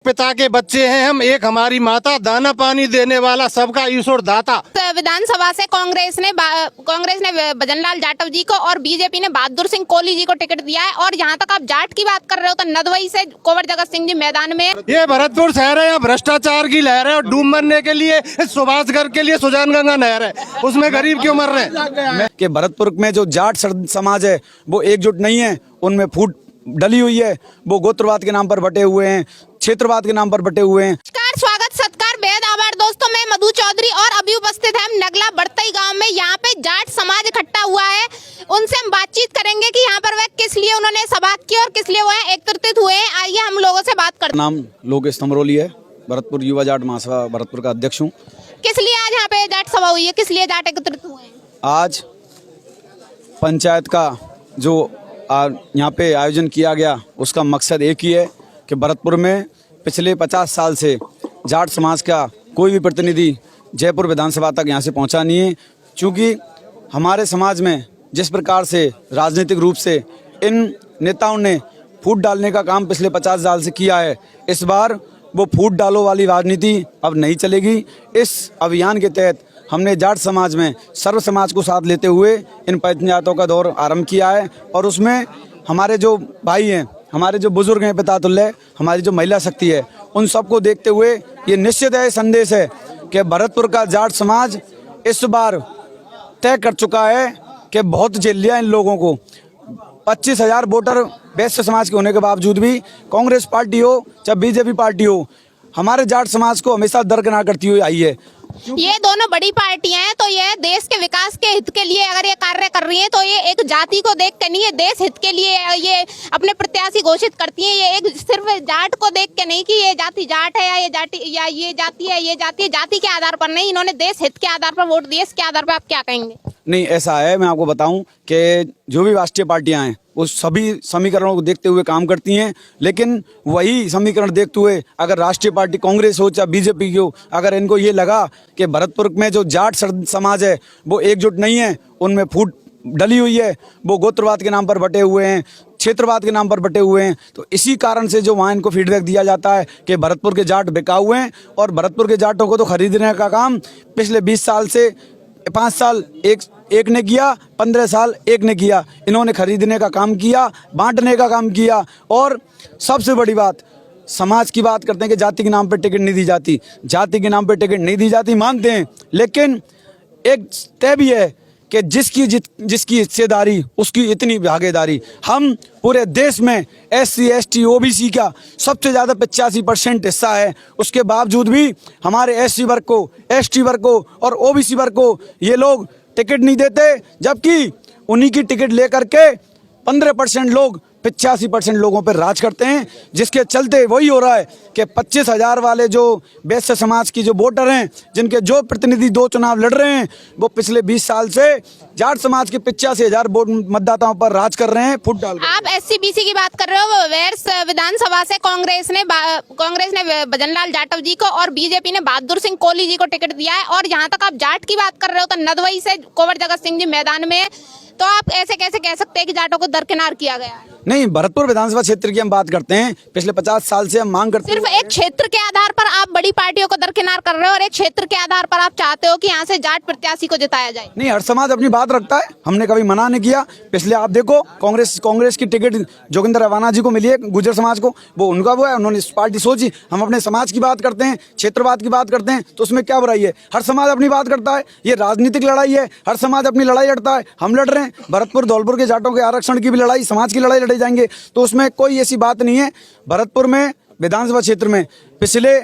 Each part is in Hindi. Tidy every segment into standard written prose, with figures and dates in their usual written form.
पिता के बच्चे हैं हम, एक हमारी माता, दाना पानी देने वाला सबका ईश्वर दाता। विधानसभा से कांग्रेस ने भजनलाल जाटव जी को और बीजेपी ने बहादुर सिंह कोहली जी को टिकट दिया है। और जहां तक आप जाट की बात कर रहे हो तो नदवई से कुंवर जगत सिंह जी मैदान में। ये भरतपुर शहर है, यहाँ भ्रष्टाचार की लहर है और डूब मरने के लिए सुभाषगढ़ के लिए सुजानगंगा नहर है, उसमें गरीब क्यों मर रहे हैं? कि भरतपुर में जो जाट समाज है वो एकजुट नहीं है, उनमें फूट डली हुई है, वो गोत्रवाद के नाम पर बटे हुए हैं, क्षेत्रवाद के नाम पर बटे हुए हैं। नमस्कार, स्वागत सत्कार बेहद आभार दोस्तों, मैं मधु चौधरी और अभी उपस्थित है नगला बड़तई गांव में। यहाँ पे जाट समाज इकट्ठा हुआ है, उनसे हम बातचीत करेंगे कि यहाँ पर वह किस लिए उन्होंने सभा की और किस लिए वह एकत्रित हुए हैं। आइए हम लोगों से बात करते हैं। नाम लोकेश तमरोली है, भरतपुर युवा जाट महासभा भरतपुर का अध्यक्ष हूँ। किस लिए आज यहाँ पे जाट सभा हुई है, किस लिए जाट एकत्रित हुए हैं? आज पंचायत का जो यहाँ पे आयोजन किया गया उसका मकसद एक ही है कि भरतपुर में पिछले 50 साल से जाट समाज का कोई भी प्रतिनिधि जयपुर विधानसभा तक यहाँ से पहुँचा नहीं है। चूँकि हमारे समाज में जिस प्रकार से राजनीतिक रूप से इन नेताओं ने फूट डालने का काम पिछले 50 साल से किया है, इस बार वो फूट डालो वाली राजनीति अब नहीं चलेगी। इस अभियान के तहत हमने जाट समाज में सर्व समाज को साथ लेते हुए इन पंचायतों का दौर आरंभ किया है और उसमें हमारे जो भाई हैं, हमारे जो बुजुर्ग हैं, पिता तुल्य, हमारी जो महिला शक्ति है, उन सबको देखते हुए ये निश्चित है संदेश है कि भरतपुर का जाट समाज इस बार तय कर चुका है कि बहुत झेल लिया इन लोगों को। 25,000 वोटर वैश्य समाज के होने के बावजूद भी कांग्रेस पार्टी हो चाहे बीजेपी पार्टी हो, हमारे जाट समाज को हमेशा दरकिनार करती हुई आई है। ये दोनों बड़ी पार्टियां हैं तो ये देश के विकास के हित के लिए अगर ये कार्य कर रही हैं तो ये एक जाति को देख के नहीं, ये देश हित के लिए ये अपने प्रत्याशी घोषित करती हैं। ये एक सिर्फ जाट को देख के नहीं कि ये जाति जाट है या ये जाति या ये जाति है, ये जाति जाति के आधार पर नहीं, इन्होंने देश हित के आधार पर वोट दिए। इसके आधार पर आप क्या कहेंगे? नहीं, ऐसा है, मैं आपको बताऊं कि जो भी राष्ट्रीय पार्टियां हैं वो सभी समीकरणों को देखते हुए काम करती हैं, लेकिन वही समीकरण देखते हुए अगर राष्ट्रीय पार्टी कांग्रेस हो चाहे बीजेपी की हो, अगर इनको ये लगा कि भरतपुर में जो जाट समाज है वो एकजुट नहीं है, उनमें फूट डली हुई है, वो गोत्रवाद के नाम पर बटे हुए हैं, क्षेत्रवाद के नाम पर बटे हुए हैं, तो इसी कारण से जो वहाँ इनको फीडबैक दिया जाता है कि भरतपुर के जाट बिकाऊ हैं और भरतपुर के जाटों को तो खरीदने का काम पिछले 20 साल से 5 साल एक ने किया, 15 साल एक ने किया। इन्होंने खरीदने का काम किया, बांटने का काम किया। और सबसे बड़ी बात, समाज की बात करते हैं कि जाति के नाम पे टिकट नहीं दी जाती, जाति के नाम पे टिकट नहीं दी जाती मानते हैं, लेकिन एक तय भी है कि जिसकी हिस्सेदारी उसकी इतनी भागीदारी। हम पूरे देश में SC ST OBC का सबसे ज़्यादा 85% हिस्सा है, उसके बावजूद भी हमारे SC वर्ग को, ST वर्ग को और OBC वर्ग को ये लोग टिकट नहीं देते, जबकि उन्हीं की टिकट लेकर के 15% लोग 85% लोगों पर राज करते हैं, जिसके चलते वही हो रहा है कि 25,000 वाले जो वैश्य समाज की जो वोटर हैं, जिनके जो प्रतिनिधि 2 चुनाव लड़ रहे हैं, वो पिछले 20 साल से जाट समाज के 85,000 मतदाताओं पर राज कर रहे हैं फुट डाल। आप SC BC की बात कर रहे हो। वेर्स विधानसभा से कांग्रेस ने भजनलाल जाटव जी को और बीजेपी ने बहादुर सिंह कोहली जी को टिकट दिया है। और जहाँ तक आप जाट की बात कर रहे हो तो नदवई से कुंवर जगत सिंह जी मैदान में, तो आप ऐसे कैसे कह सकते हैं कि जाटों को दरकिनार किया गया है? नहीं, भरतपुर विधानसभा क्षेत्र की हम बात करते हैं, पिछले 50 साल से हम मांग करते हैं। सिर्फ एक क्षेत्र के आधार पर आप बड़ी पार्टियों को दरकिनार कर रहे हो और एक क्षेत्र के आधार पर आप चाहते हो कि यहाँ से जाट प्रत्याशी को जिताया जाए। नहीं, हर समाज अपनी बात रखता है, हमने कभी मना नहीं किया। पिछले आप देखो कांग्रेस की टिकट जोगिंदर रवाना जी को मिली है, गुर्जर समाज को, वो उनका वो है, उन्होंने पार्टी सोची। हम अपने समाज की बात करते हैं, क्षेत्रवाद की बात करते हैं, तो उसमें क्या बुराई है? हर समाज अपनी बात करता है, ये राजनीतिक लड़ाई है, हर समाज अपनी लड़ाई लड़ता है। हम लड़ रहे हैं भरतपुर धौलपुर के जाटों के आरक्षण की भी लड़ाई, समाज की लड़ाई लड़े जाएंगे, तो उसमें कोई ऐसी बात नहीं है। भरतपुर में विधानसभा क्षेत्र में पिछले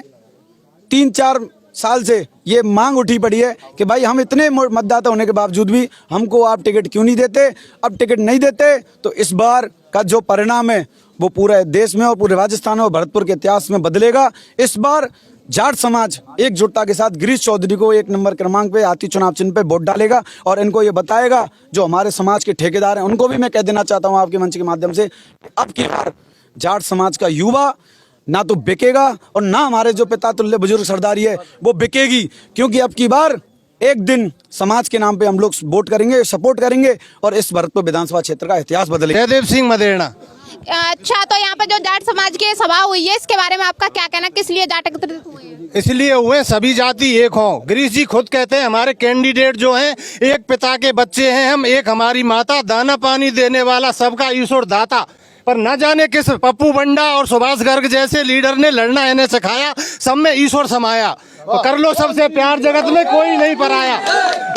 3-4 साल से ये मांग उठी पड़ी है कि भाई हम इतने मतदाता होने के बावजूद भी हमको आप टिकट क्यों नहीं देते? अब टिकट नहीं देते तो इस बार का जो परिणाम है वो पूरे देश में और पूरे राजस्थान और भरतपुर के इतिहास में बदलेगा। इस बार जाट समाज एकजुटता के साथ गिरीश चौधरी को 1 नंबर क्रमांक पे हाथी चुनाव चिन्ह पे वोट डालेगा और इनको ये बताएगा, जो हमारे समाज के ठेकेदार हैं उनको भी मैं कह देना चाहता हूँ आपके मंच के माध्यम से, अब की बार जाट समाज का युवा ना तो बिकेगा और ना हमारे जो पिता तुल्य बुजुर्ग सरदारी है वो बिकेगी, क्योंकि अब की बार एक दिन समाज के नाम पे हम लोग वोट करेंगे, सपोर्ट करेंगे और इस भरतपुर विधानसभा क्षेत्र का इतिहास बदलेगा। जयदेव सिंह मदेरणा। अच्छा, तो यहाँ पे जो जाट समाज की सभा हुई है, इसके बारे में आपका क्या कहना, किस लिए जाट एकत्रित हुए हैं? इसलिए हुए सभी जाति एक हों। गिरीश जी खुद कहते हैं हमारे कैंडिडेट जो हैं एक पिता के बच्चे हैं हम, एक हमारी माता, दाना पानी देने वाला सबका ईश्वर दाता। पर न जाने किस पप्पू बंडा और सुभाष गर्ग जैसे लीडर ने लड़ना इन्हें सिखाया, सब में ईश्वर समाया। तो कर लो सबसे प्यार, जगत में कोई नहीं पराया।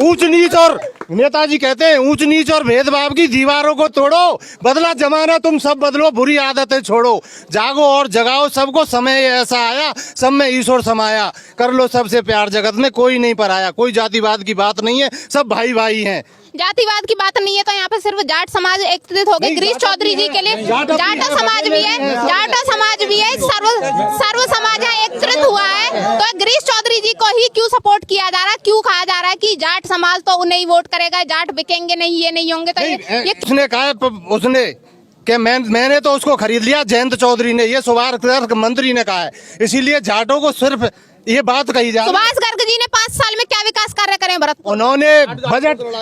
ऊंच नीच और नेताजी कहते हैं ऊंच नीच और भेदभाव की दीवारों को तोड़ो, बदला जमाना तुम सब बदलो, बुरी आदतें छोड़ो, जागो और जगाओ सबको, समय ऐसा आया सब में ईश्वर समाया। कर लो सबसे प्यार, जगत में कोई नहीं पराया। कोई जातिवाद की बात नहीं है, सब भाई भाई हैं। जातिवाद की बात नहीं है, तो यहाँ पे सिर्फ जाट समाज एकत्रित हो गए। गिरीश चौधरी जी के लिए जाटा समाज भी है, जाटा समाज भी है, सर्व समाज यहाँ एकत्रित हुआ है। तो गिरीश चौधरी जी को ही क्यों सपोर्ट किया जा रहा है, क्यों कहा जा रहा है कि जाट समाज तो उन्हें ही वोट करेगा, जाट बिकेंगे नहीं, ये नहीं होंगे? तो ये उसने कहा, उसने कि मैंने तो उसको खरीद लिया, जयंत चौधरी ने, ये सुभाष गर्ग मंत्री ने कहा है। इसीलिए जाटों को सिर्फ ये बात कही जा रही है। सुभाष गर्ग जी ने 5 साल में क्या विकास कार्य करे भरतपुर? उन्होंने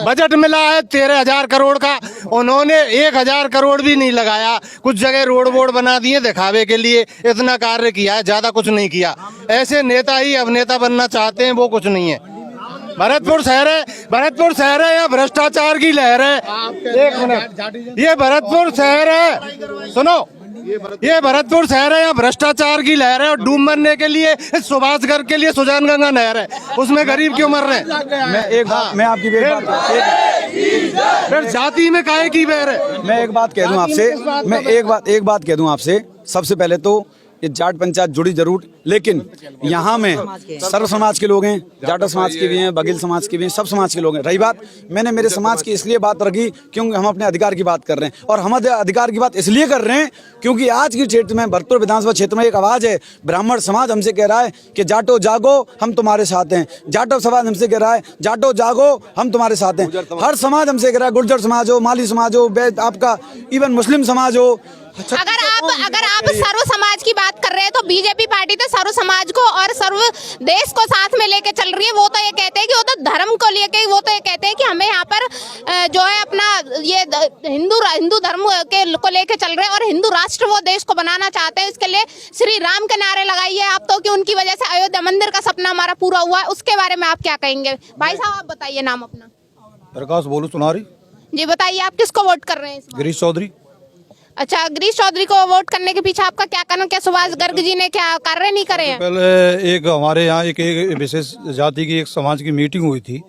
बजट मिला है 13,000 करोड़ का, उन्होंने 1,000 करोड़ भी नहीं लगाया। कुछ जगह रोड बोर्ड बना दिए दिखावे के लिए, इतना कार्य किया है, ज्यादा कुछ नहीं किया। ऐसे नेता ही अब नेता बनना चाहते हैं, वो कुछ नहीं है। भरतपुर शहर है या भ्रष्टाचार की लहर है? एक मिनट, ये भरतपुर शहर है, सुनो, ये भरतपुर शहर है या भ्रष्टाचार की लहर है, और डूब मरने के लिए सुभाष गर्ग के लिए सुजान गंगा नहर है, उसमें गरीब क्यों मर रहे हैं? मैं आपकी फिर जाति में काहे की बहर है? मैं एक बात कह दूं आपसे, मैं एक बात कह दूं आपसे। सबसे पहले तो ये जाट पंचायत जुड़ी जरूर, लेकिन यहाँ में सर्व समाज के लोग हैं, जाटा समाज के भी हैं, बघेल समाज के भी हैं, सब समाज के लोग हैं। रही बात, मैंने मेरे समाज की इसलिए बात रखी क्योंकि हम अपने अधिकार की बात कर रहे हैं, और हम अधिकार की बात इसलिए कर रहे हैं क्योंकि आज के क्षेत्र में, भरतपुर विधानसभा क्षेत्र में एक आवाज है, ब्राह्मण समाज हमसे कह रहा है कि जाटो जागो हम तुम्हारे साथ हैं। जाटो समाज हमसे कह रहा है जाटो जागो हम तुम्हारे साथ हैं। हर समाज हमसे कह रहा है, गुर्जर समाज हो, माली समाज हो, आपका इवन मुस्लिम समाज हो। अगर आप सर्व समाज की बात कर रहे हैं, तो बीजेपी पार्टी तो सर्व समाज को और सर्व देश को साथ में लेके चल रही है। वो तो ये कहते हैं कि वो तो धर्म को लेके, वो तो ये कहते हैं कि हमें यहाँ पर जो है अपना ये हिंदू धर्म को लेके चल रहे हैं, और हिंदू राष्ट्र वो देश को बनाना चाहते हैं। इसके लिए श्री राम के नारे लगाइए आप तो, कि उनकी वजह से अयोध्या मंदिर का सपना हमारा पूरा हुआ है। उसके बारे में आप क्या कहेंगे? भाई साहब आप बताइए नाम अपना। प्रकाश बोलू सुनारी जी, बताइए आप किसको वोट कर रहे हैं? गिरीश चौधरी। अच्छा, गिरीश चौधरी को वोट करने के पीछे आपका क्या कारण? क्या सुभाष गर्ग जी ने क्या कार्य नहीं करे हैं? पहले एक हमारे यहाँ एक विशेष जाति की एक समाज की मीटिंग हुई थी,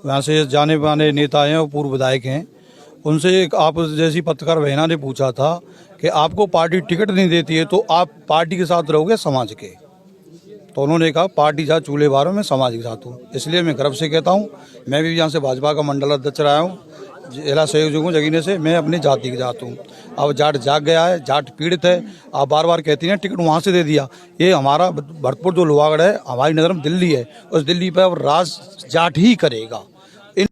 वहाँ से जाने माने नेता हैं और पूर्व विधायक हैं। उनसे एक आप जैसी पत्रकार बहना ने पूछा था कि आपको पार्टी टिकट नहीं देती है तो आप पार्टी के साथ रहोगे समाज के? तो उन्होंने कहा पार्टी जहाँ चूल्हे बारों में समाज के साथ हूँ। इसलिए मैं गर्व से कहता हूँ, मैं भी यहाँ से भाजपा का मंडल अध्यक्ष रहा हूँ, जिला सहयोग हूँ जगीने से। मैं अपनी जाति के साथ हूँ। अब जाट जाग गया है, जाट पीड़ित है। आप बार बार कहती हैं टिकट वहाँ से दे दिया। ये हमारा भरतपुर जो लोहागढ़ है, हमारी नज़र में दिल्ली है, उस दिल्ली पर अब राज जाट ही करेगा।